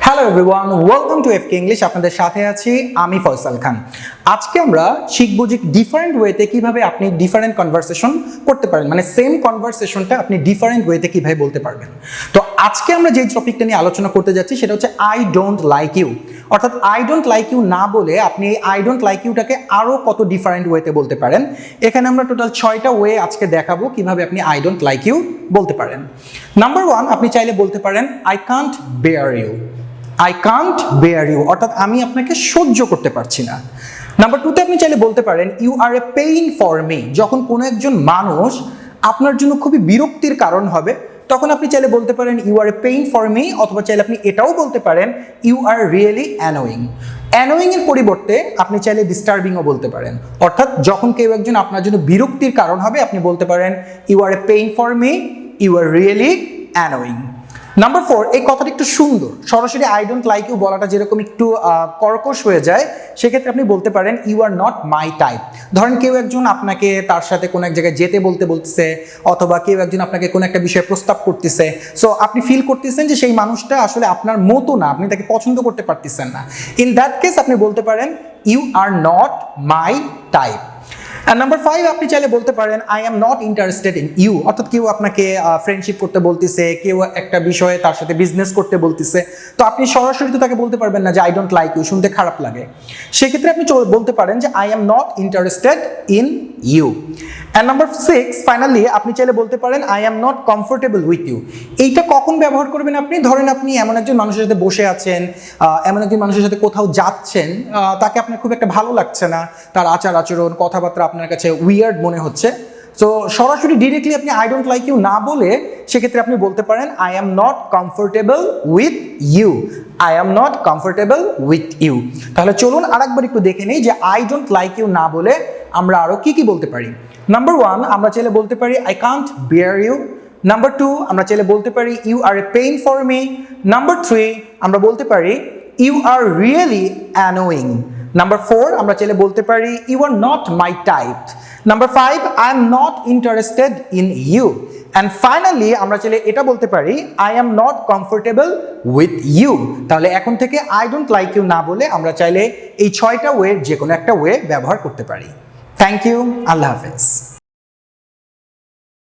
Hello everyone, welcome to FKEnglish। আপনাদের সাথে আছি আমি ফয়সাল খান। আজকে আমরা শিখব যে ডিফারেন্ট ওয়েতে কিভাবে আপনি ডিফারেন্ট কনভারসেশন করতে পারেন, মানে সেম কনভারসেশনটা আপনি ডিফারেন্ট ওয়েতে কিভাবে বলতে পারবেন। তো আজকে আমরা যে টপিকটা নিয়ে আলোচনা করতে যাচ্ছি সেটা হচ্ছে আই ডোন্ট লাইক ইউ। অর্থাৎ আই ডোন্ট লাইক ইউ না বলে আপনি এই আই ডোন্ট লাইক ইউটাকে আরও কত ডিফারেন্ট ওয়েতে বলতে পারেন। এখানে আমরা টোটাল 6টা ওয়ে আজকে দেখাবো কিভাবে আপনি আই ডোন্ট লাইক ইউ বলতে পারেন। নাম্বার 1, আপনি চাইলে বলতে পারেন I can't bear you. I can't bear you অর্থাৎ আমি আপনাকে সহ্য করতে পারছি না। নাম্বার 2তে আপনি চাইলে বলতে পারেন you are a pain for me. যখন কোনো একজন মানুষ আপনার জন্য খুবই বিরক্তির কারণ হবে তখন আপনি চাইলে বলতে পারেন you are a pain for me, অথবা চাইলে আপনি এটাও বলতে পারেন you are really annoying. Annoying এর পরিবর্তে আপনি চাইলে ডিস্টার্বিংও বলতে পারেন। অর্থাৎ যখন কেউ একজন আপনার জন্য বিরক্তির কারণ হবে আপনি বলতে পারেন you are a pain for me, you are really annoying. Number 4, এই কথাটা একটু সুন্দর। সরাসরি আই ডোন্ট লাইক ইউ বলাটা যেরকম একটু কর্কশ হয়ে যায়, সেক্ষেত্রে আপনি বলতে পারেন you are not my type. ধরেন কেউ একজন আপনাকে তার সাথে কোনো এক জায়গায় যেতে বলতেছে, অথবা কেউ একজন আপনাকে কোনো একটা বিষয়ে প্রস্তাব করতেছে, সো আপনি ফিল করতেছেন যে সেই মানুষটা আসলে আপনার মতো না, আপনি তাকে পছন্দ করতে পারতেছেন না। ইন দ্যাট কেস আপনি বলতে পারেন you are not my type. আর নাম্বার 5, আপনি চাইলে বলতে পারেন I am not interested in you. অর্থাৎ কেউ আপনাকে ফ্রেন্ডশিপ করতে বলতেছে, কেউ একটা বিষয়ে তার সাথে বিজনেস করতে বলতেছে, তো আপনি সরাসরি তো তাকে বলতে পারবেন না যে আই ডোন্ট লাইক ইউ, শুনতে খারাপ লাগে। সেক্ষেত্রে আপনি বলতে পারেন যে I am not interested in you. And number 6, finally আপনি চাইলে বলতে পারেন I am not comfortable with you. এইটা কখন ব্যবহার করবেন আপনি? ধরেন আপনি এমন একজন মানুষের সাথে বসে আছেন, এমন একজন মানুষের সাথে কোথাও যাচ্ছেন, তাকে আপনার খুব একটা ভালো লাগছে না, তার আচার আচরণ কথাবার্তা আপনার কাছে উইয়ার্ড মনে হচ্ছে। সো সরাসরি ডিরেক্টলি আপনি আই ডোন্ট লাইক ইউ না বলে সেক্ষেত্রে আপনি বলতে পারেন I am not comfortable with you. I am not comfortable with you. তাহলে চলুন আরেকবার একটু দেখে নিই যে আই ডোন্ট লাইক ইউ না বলে আমরা আরও কি কি বলতে পারি। নাম্বার 1, আমরা চাইলে বলতে পারি I can't bear you. Number 2, আমরা চাইলে বলতে পারি you are a pain for me. Number 3, আমরা বলতে পারি you are really annoying. Number 4, আমরা চাইলে বলতে পারি you are not my type. Number 5, I am not interested in you. And finally আমরা চাইলে এটা বলতে পারি I am not comfortable with you. তাহলে এখন থেকে আই ডোন্ট লাইক ইউ না বলে আমরা চাইলে এই 6টা ওয়ের যে কোনো একটা ওয়ে ব্যবহার করতে পারি। থ্যাংক ইউ, আল্লাহ হাফেজ।